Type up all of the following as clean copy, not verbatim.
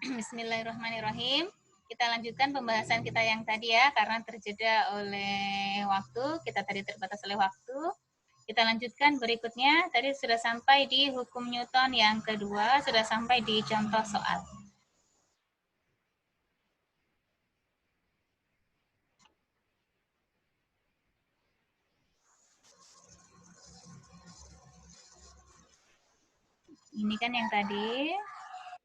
Bismillahirrahmanirrahim. Kita lanjutkan pembahasan kita yang tadi ya, karena terjeda oleh waktu, kita tadi terbatas oleh waktu. Kita lanjutkan berikutnya, tadi sudah sampai di hukum Newton yang kedua, sudah sampai di contoh soal. Ini kan yang tadi,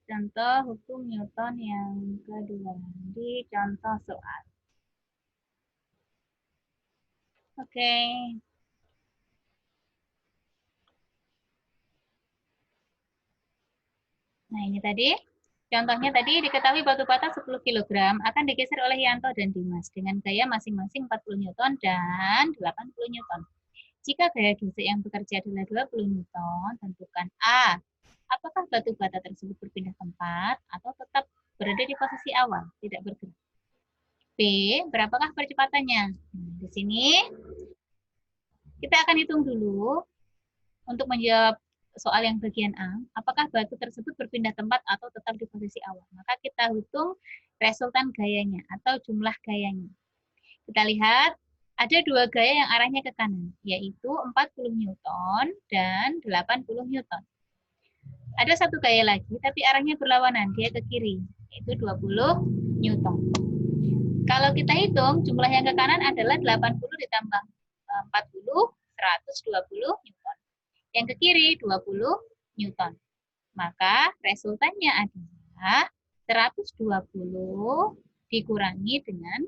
contoh hukum Newton yang kedua, di contoh soal. Oke. Nah, ini tadi. Contohnya tadi diketahui batu bata 10 kg akan digeser oleh Yanto dan Dimas dengan gaya masing-masing 40 Newton dan 80 Newton. Jika gaya gesek yang bekerja adalah 20 Newton, tentukan A. Apakah batu bata tersebut berpindah tempat atau tetap berada di posisi awal, tidak bergerak? B. Berapakah percepatannya? Nah, di sini kita akan hitung dulu untuk menjawab soal yang bagian A, apakah batu tersebut berpindah tempat atau tetap di posisi awal? Maka kita hitung resultan gayanya atau jumlah gayanya. Kita lihat ada dua gaya yang arahnya ke kanan, yaitu 40 Newton dan 80 Newton. Ada satu gaya lagi, tapi arahnya berlawanan, dia ke kiri, yaitu 20 Newton. Kalau kita hitung, jumlah yang ke kanan adalah 80 ditambah 40, 120 Newton. Yang ke kiri 20 Newton. Maka resultannya adalah 120 dikurangi dengan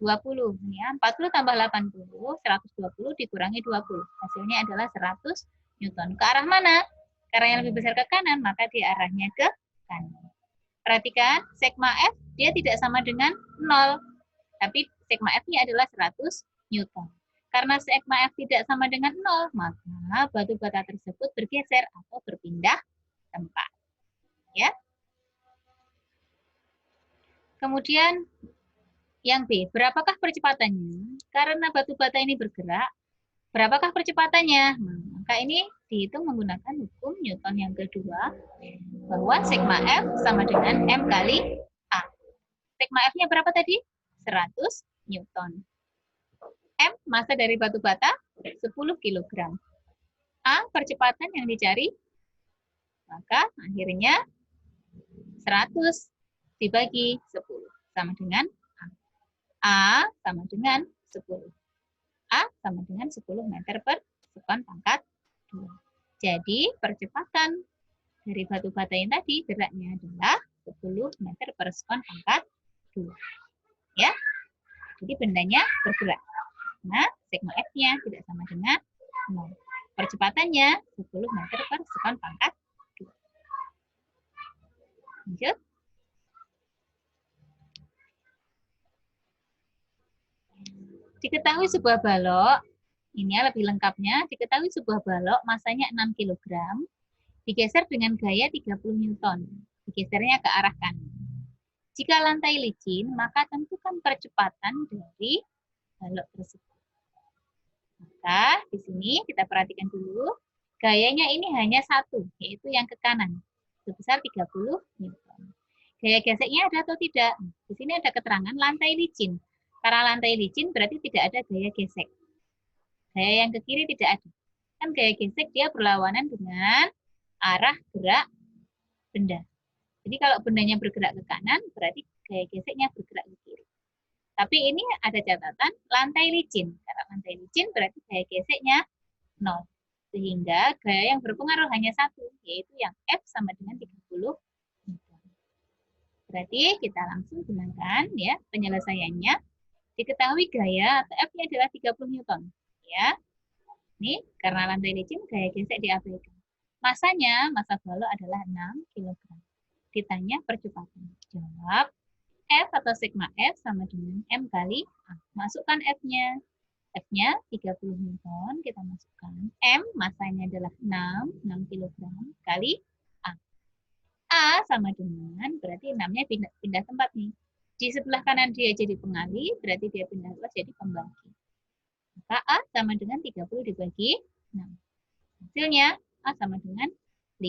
20. Ya, 40 tambah 80, 120 dikurangi 20. Hasilnya adalah 100 Newton. Ke arah mana? Karena yang lebih besar ke kanan, maka dia arahnya ke kanan. Perhatikan, sigma F dia tidak sama dengan 0. Tapi sigma F-nya adalah 100 Newton. Karena sigma F tidak sama dengan 0, maka batu bata tersebut bergeser atau berpindah tempat. Ya. Kemudian yang B, berapakah percepatannya? Karena batu bata ini bergerak, berapakah percepatannya? Maka ini dihitung menggunakan hukum Newton yang kedua, bahwa sigma F sama dengan M kali A. Sigma F-nya berapa tadi? 100 Newton. M, massa dari batu bata, 10 kg. A, percepatan yang dicari, maka akhirnya 100 dibagi 10 sama dengan A. A sama dengan 10. A sama dengan 10 meter per sekon pangkat 2. Jadi percepatan dari batu bata yang tadi geraknya adalah 10 meter per sekon pangkat 2. Ya, jadi bendanya bergerak. Nah, sigma F-nya tidak sama dengan 0. Percepatannya 10 meter per sekon pangkat 2. Lanjut. Diketahui sebuah balok, ini lebih lengkapnya, diketahui sebuah balok masanya 6 kg, digeser dengan gaya 30 Newton. Digesernya ke arah kanan. Jika lantai licin, maka tentukan percepatan dari balok tersebut. Maka di sini kita perhatikan dulu, gayanya ini hanya satu, yaitu yang ke kanan, sebesar 30 Newton. Gaya geseknya ada atau tidak? Di sini ada keterangan lantai licin. Karena lantai licin berarti tidak ada gaya gesek. Gaya yang ke kiri tidak ada. Kan gaya gesek dia berlawanan dengan arah gerak benda. Jadi kalau bendanya bergerak ke kanan, berarti gaya geseknya bergerak ke kiri. Tapi ini ada catatan lantai licin. Karena lantai licin berarti gaya geseknya 0. Sehingga gaya yang berpengaruh hanya satu, yaitu yang F sama dengan 30. Berarti kita langsung gunakan ya penyelesaiannya. Diketahui gaya atau F-nya adalah 30 Newton. Ya. Ini karena lantai licin gaya gesek diabaikan. Masanya, massa balok adalah 6 kg. Ditanya percepatan. Jawab F atau sigma F sama dengan M kali A. Masukkan F-nya. F-nya 30 Newton, kita masukkan. M, masanya adalah 6 kg kali A. A sama dengan, berarti 6-nya pindah tempat nih. Di sebelah kanan dia jadi pengali, berarti dia pindah luas jadi pembagi. Maka A sama dengan 30 dibagi 6. Hasilnya A sama dengan 5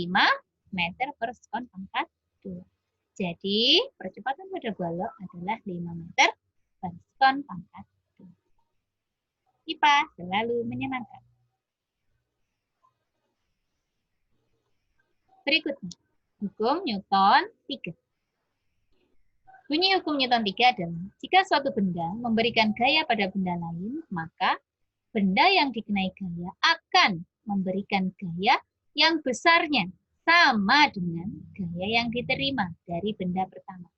meter per sekon pangkat 2. Jadi, percepatan pada balok adalah 5 meter per sekon pangkat 2. IPA selalu menyenangkan. Berikutnya, hukum Newton 3. Bunyi hukum Newton 3 adalah, jika suatu benda memberikan gaya pada benda lain, maka benda yang dikenai gaya akan memberikan gaya yang besarnya sama dengan gaya yang diterima dari benda pertama.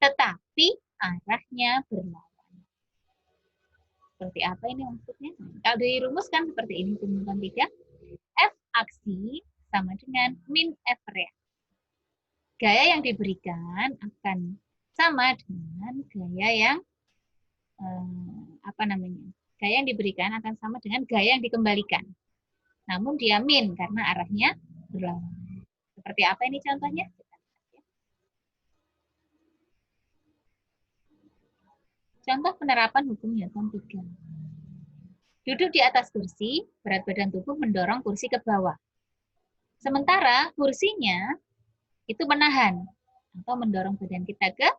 Tetapi arahnya berlawan. Seperti apa ini maksudnya? Kalau dirumuskan seperti ini, Newton 3, F aksi sama dengan min F reaksi. Gaya yang diberikan akan sama dengan gaya yang gaya yang diberikan akan sama dengan gaya yang dikembalikan. Namun dia min karena arahnya berlawan. Seperti apa ini contohnya? Contoh penerapan hukum Newton 3. Duduk di atas kursi, berat badan tubuh mendorong kursi ke bawah. Sementara kursinya itu menahan atau mendorong badan kita ke.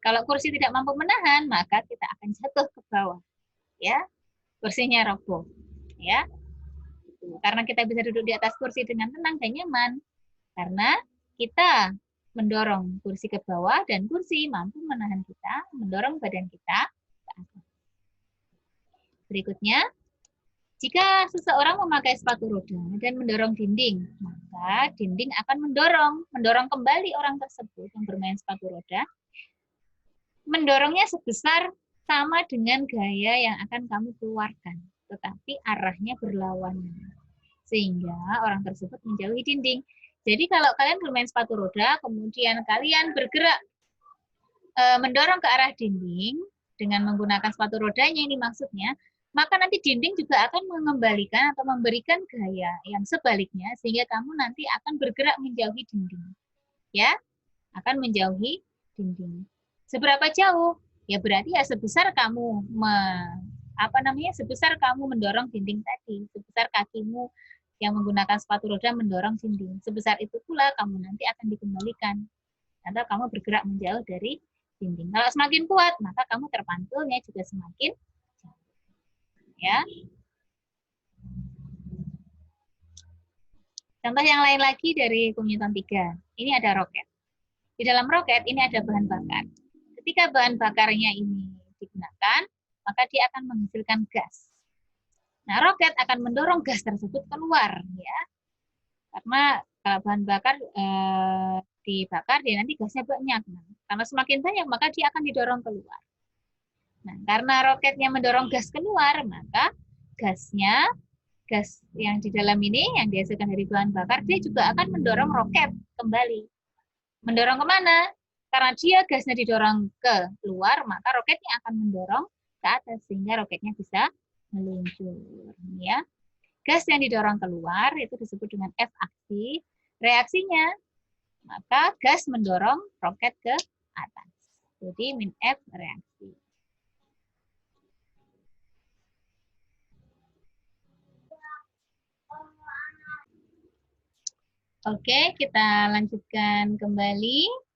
Kalau kursi tidak mampu menahan, maka kita akan jatuh ke bawah. Ya, kursinya roboh. Ya, karena kita bisa duduk di atas kursi dengan tenang dan nyaman. Karena kita mendorong kursi ke bawah dan kursi mampu menahan kita, mendorong badan kita ke atas. Berikutnya, jika seseorang memakai sepatu roda dan mendorong dinding, maka dinding akan mendorong kembali orang tersebut yang bermain sepatu roda, mendorongnya sebesar sama dengan gaya yang akan kamu keluarkan, tetapi arahnya berlawanan. Sehingga orang tersebut menjauhi dinding. Jadi kalau kalian bermain sepatu roda, kemudian kalian bergerak mendorong ke arah dinding dengan menggunakan sepatu rodanya ini maksudnya, maka nanti dinding juga akan mengembalikan atau memberikan gaya yang sebaliknya sehingga kamu nanti akan bergerak menjauhi dinding. Ya, akan menjauhi dinding. Seberapa jauh? Ya berarti ya sebesar kamu sebesar kamu mendorong dinding tadi, sebesar kakimu yang menggunakan sepatu roda mendorong dinding. Sebesar itu pula kamu nanti akan dikembalikan atau kamu bergerak menjauh dari dinding. Kalau semakin kuat, maka kamu terpantulnya juga semakin jauh. Ya. Contoh yang lain lagi dari hukum Newton 3. Ini ada roket. Di dalam roket ini ada bahan bakar. Ketika bahan bakarnya ini digunakan, maka dia akan menghasilkan gas. Nah, roket akan mendorong gas tersebut keluar, ya. Karena kalau bahan bakar dibakar, dia nanti gasnya banyak. Nah, karena semakin banyak, maka dia akan didorong keluar. Nah, karena roketnya mendorong gas keluar, maka gas yang di dalam ini yang dihasilkan dari bahan bakar, dia juga akan mendorong roket kembali. Mendorong kemana? Karena dia gasnya didorong ke luar, maka roketnya akan mendorong ke atas sehingga roketnya bisa meluncur. Ya, gas yang didorong keluar itu disebut dengan F aksi. Reaksinya, maka gas mendorong roket ke atas. Jadi min F reaksi. Oke, kita lanjutkan kembali.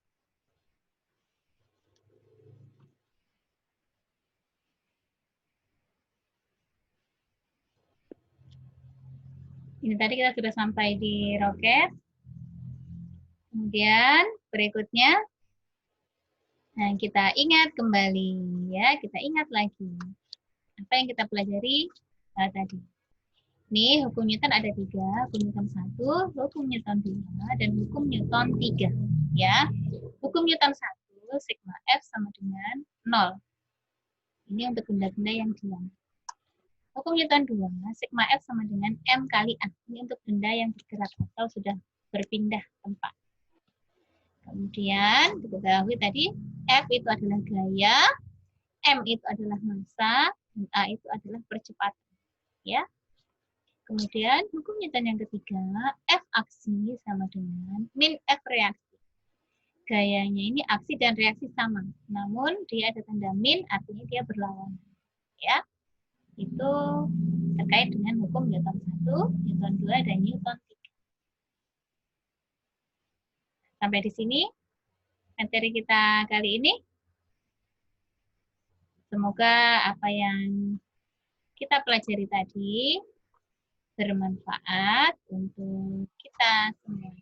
Ini tadi kita sudah sampai di roket. Kemudian berikutnya, nah kita ingat kembali ya, kita ingat lagi apa yang kita pelajari tadi. Nih hukum Newton ada 3, hukum Newton 1, hukum Newton 2, dan hukum Newton 3. Ya, hukum Newton 1 sigma F sama dengan 0. Ini untuk benda-benda yang diam. Hukum Newton 2, sigma F sama dengan M kali A. Ini untuk benda yang bergerak atau sudah berpindah tempat. Kemudian diketahui tadi F itu adalah gaya, M itu adalah massa, dan A itu adalah percepatan. Ya. Kemudian hukum Newton yang ketiga, F aksi sama dengan min F reaksi. Gayanya ini aksi dan reaksi sama, namun dia ada tanda min, artinya dia berlawanan. Ya. Itu terkait dengan hukum Newton 1, Newton 2, dan Newton 3. Sampai di sini materi kita kali ini. Semoga apa yang kita pelajari tadi bermanfaat untuk kita semua.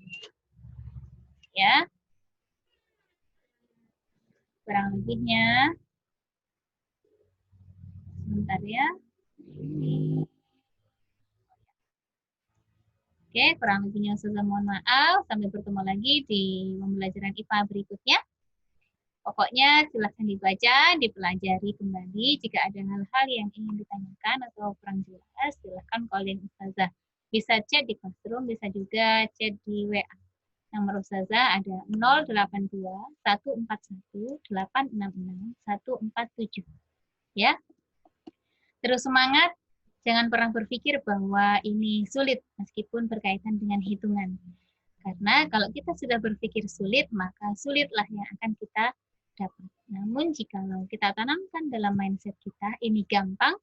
Ya, kurang lebihnya sebentar ya. Oke, kurang lebihnya Ustazah mohon maaf. Sampai bertemu lagi di pembelajaran IPA berikutnya. Pokoknya silahkan dibaca, dipelajari kembali. Jika ada hal-hal yang ingin ditanyakan atau kurang jelas, silahkan calling Ustazah. Bisa chat di Classroom, bisa juga chat di WA. Nomor Ustazah ada 082 141 866 147. Ya. Terus semangat, jangan pernah berpikir bahwa ini sulit meskipun berkaitan dengan hitungan. Karena kalau kita sudah berpikir sulit, maka sulitlah yang akan kita dapat. Namun jikalau kita tanamkan dalam mindset kita, ini gampang,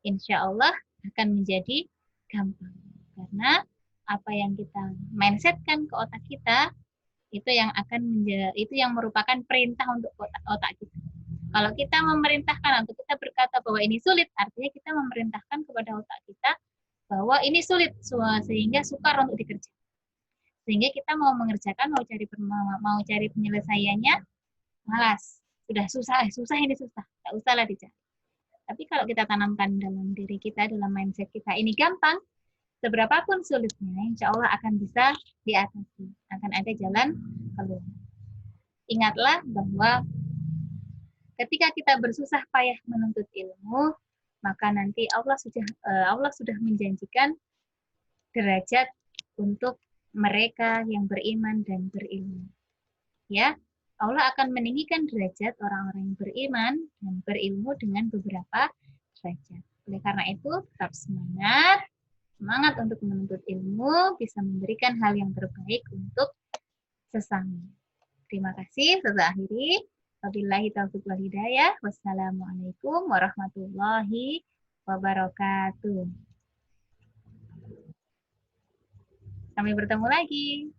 insya Allah akan menjadi gampang. Karena apa yang kita mindsetkan ke otak kita, itu yang merupakan perintah untuk otak kita. Kalau kita memerintahkan atau kita berkata bahwa ini sulit, artinya kita memerintahkan kepada otak kita bahwa ini sulit sehingga sukar untuk dikerjakan. Sehingga kita mau mengerjakan, mau cari penyelesaiannya, malas. Sudah susah ini susah. Tak usahlah dicari. Tapi kalau kita tanamkan dalam diri kita, dalam mindset kita, ini gampang, seberapapun sulitnya, insya Allah akan bisa diatasi. Akan ada jalan keluar. Ingatlah bahwa ketika kita bersusah payah menuntut ilmu, maka nanti Allah sudah menjanjikan derajat untuk mereka yang beriman dan berilmu. Ya, Allah akan meninggikan derajat orang-orang yang beriman dan berilmu dengan beberapa derajat. Oleh karena itu, tetap semangat untuk menuntut ilmu, bisa memberikan hal yang terbaik untuk sesama. Terima kasih, saya akhiri. Wabillahi taufiq wal hidayah. Wassalamualaikum warahmatullahi wabarakatuh. Sampai bertemu lagi.